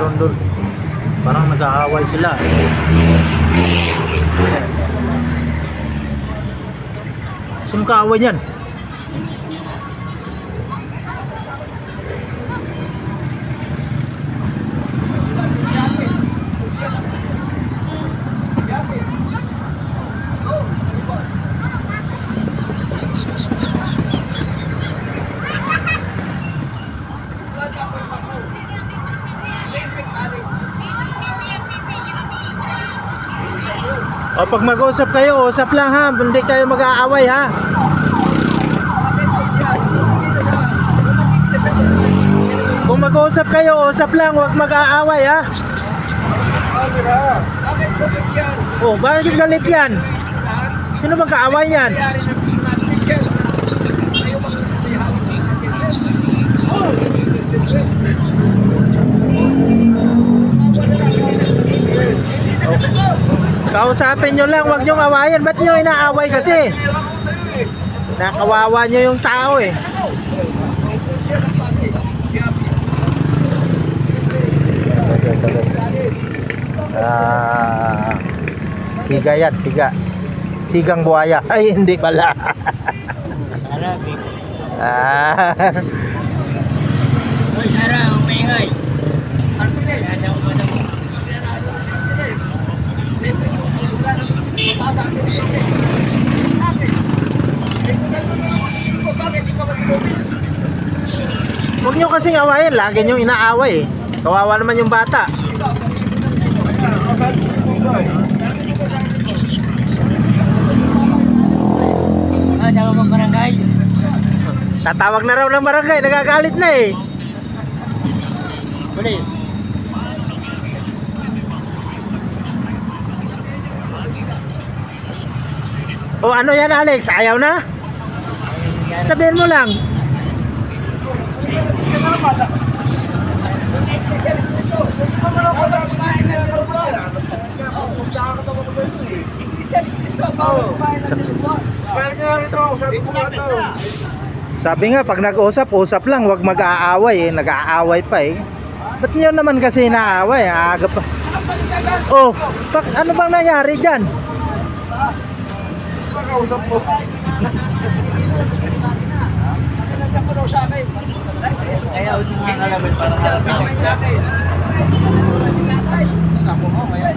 meron doon. Parang nag-aaway sila. Sino kaaway niyan? O pag mag-usap kayo, usap lang ha. Hindi kayo mag-aaway ha. Kung mag-usap kayo, usap lang. Huwag mag-aaway ha. Oh, bakit galit yan? Sino bang kaaway yan? Kausapin nyo lang, wag nyo awayan. Ba't nyo inaaway kasi? Nakawawa nyo yung tao eh. Siga yan, siga. Sigang buhaya. Ay, hindi pala. Hoy, Sara, umingay. Huwag nyo kasing awayin, lagi nyo inaaway eh. Kawawa naman yung bata. Tawag ng barangay. Tatawag na raw ng barangay, nagagalit na eh. Police. O ano yan Alex, ayaw na? Sabihin mo lang. Sabi nga pag nag-usap, usap lang, huwag mag-aaway eh. Nag-aaway pa eh. Ba't nyo naman kasi inaaway? Aga pa. Oh, ano bang nangyari dyan? Kausap mo. Ayaw nyo nga kalamin para harapin sa akin. Ako mo, kaya.